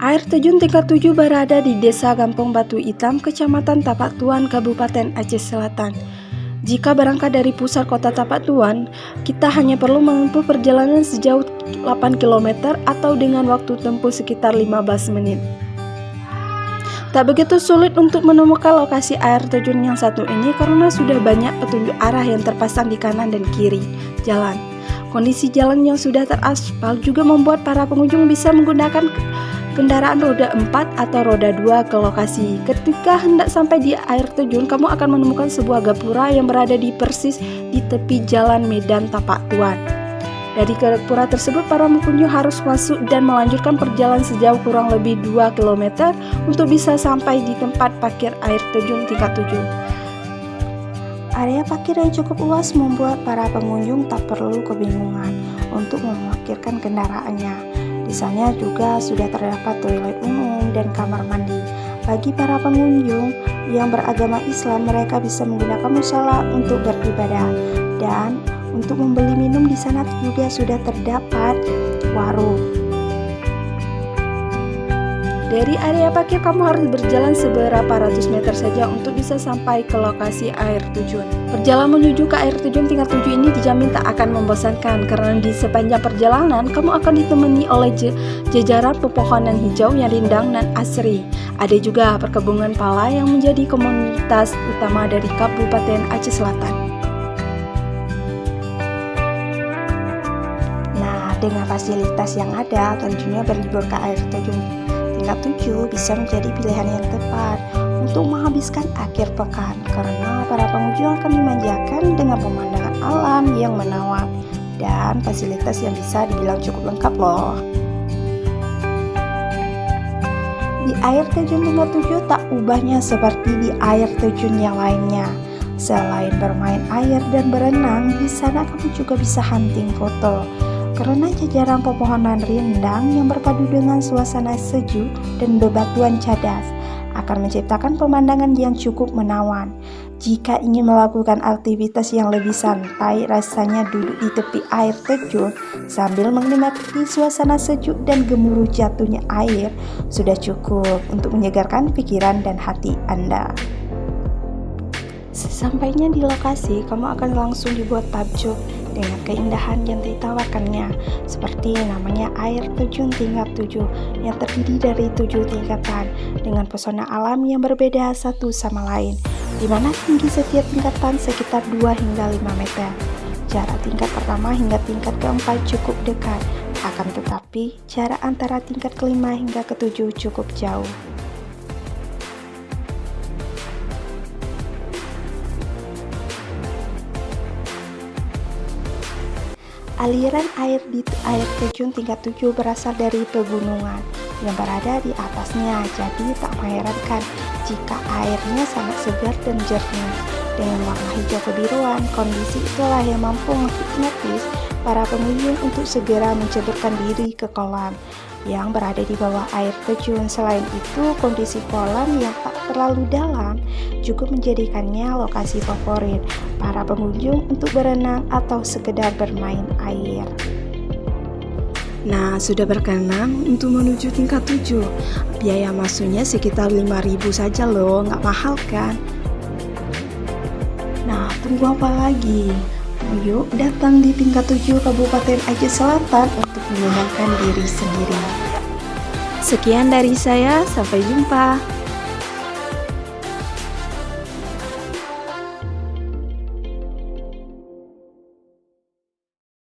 Air terjun tingkat 7 berada di Desa Gampong Batu Hitam, Kecamatan Tapak Tuan, Kabupaten Aceh Selatan. Jika berangkat dari pusat kota Tapak Tuan, kita hanya perlu menempuh perjalanan sejauh 8 km atau dengan waktu tempuh sekitar 15 menit. Tak begitu sulit untuk menemukan lokasi air terjun yang satu ini karena sudah banyak petunjuk arah yang terpasang di kanan dan kiri jalan. Kondisi jalan yang sudah teraspal juga membuat para pengunjung bisa menggunakan kendaraan roda 4 atau roda 2 ke lokasi. Ketika hendak sampai di air terjun, kamu akan menemukan sebuah gapura yang berada di persis di tepi jalan Medan Tapak Tuan. Dari gapura tersebut, para pengunjung harus masuk dan melanjutkan perjalanan sejauh kurang lebih 2 km untuk bisa sampai di tempat parkir air terjun tingkat 7. Area parkir yang cukup luas membuat para pengunjung tak perlu kebingungan untuk memarkirkan kendaraannya. Di sana juga sudah terdapat toilet umum dan kamar mandi. Bagi para pengunjung yang beragama Islam, mereka bisa menggunakan musala untuk beribadah. Dan untuk membeli minum di sana juga sudah terdapat warung. Dari area parkir kamu harus berjalan seberapa ratus meter saja untuk bisa sampai ke lokasi air terjun. Perjalanan menuju ke air terjun tingkat 7 ini dijamin tak akan membosankan karena di sepanjang perjalanan kamu akan ditemani oleh jajaran pepohonan hijau yang rindang dan asri. Ada juga perkebunan pala yang menjadi komunitas utama dari Kabupaten Aceh Selatan. Dengan fasilitas yang ada, tentunya berlibur ke air terjun tingkat 7 bisa menjadi pilihan yang tepat untuk menghabiskan akhir pekan karena para pengunjung akan dimanjakan dengan pemandangan alam yang menawan dan fasilitas yang bisa dibilang cukup lengkap loh. Di air terjun tingkat 7 tak ubahnya seperti di air terjun yang lainnya. Selain bermain air dan berenang, di sana kamu juga bisa hunting foto. Karena jajaran pepohonan rindang yang berpadu dengan suasana sejuk dan bebatuan cadas akan menciptakan pemandangan yang cukup menawan. Jika ingin melakukan aktivitas yang lebih santai, rasanya duduk di tepi air terjun sambil menikmati suasana sejuk dan gemuruh jatuhnya air sudah cukup untuk menyegarkan pikiran dan hati Anda. Sesampainya di lokasi, kamu akan langsung dibuat takjub dengan keindahan yang ditawarkannya, seperti namanya air terjun tingkat 7 yang terdiri dari 7 tingkatan dengan pesona alam yang berbeda satu sama lain, di mana tinggi setiap tingkatan sekitar 2 hingga 5 meter. Jarak tingkat pertama hingga tingkat keempat cukup dekat, akan tetapi jarak antara tingkat kelima hingga ketujuh cukup jauh. Aliran air di air terjun tingkat 7 berasal dari pegunungan yang berada di atasnya, jadi tak mengherankan jika airnya sangat segar dan jernih. Dengan warna hijau kebiruan, kondisi itulah yang mampu menghipnotis para pengunjung untuk segera menceburkan diri ke kolam yang berada di bawah air terjun. Selain itu, kondisi kolam yang tak terlalu dalam juga menjadikannya lokasi favorit para pengunjung untuk berenang atau sekedar bermain air. Nah, sudah berkenan untuk menuju tingkat 7. Biaya masuknya sekitar 5.000 saja loh, nggak mahal kan? Nah, tunggu apa lagi? Yuk datang di tingkat 7 Kabupaten Aceh Selatan untuk menyenangkan diri sendiri. Sekian dari saya, sampai jumpa.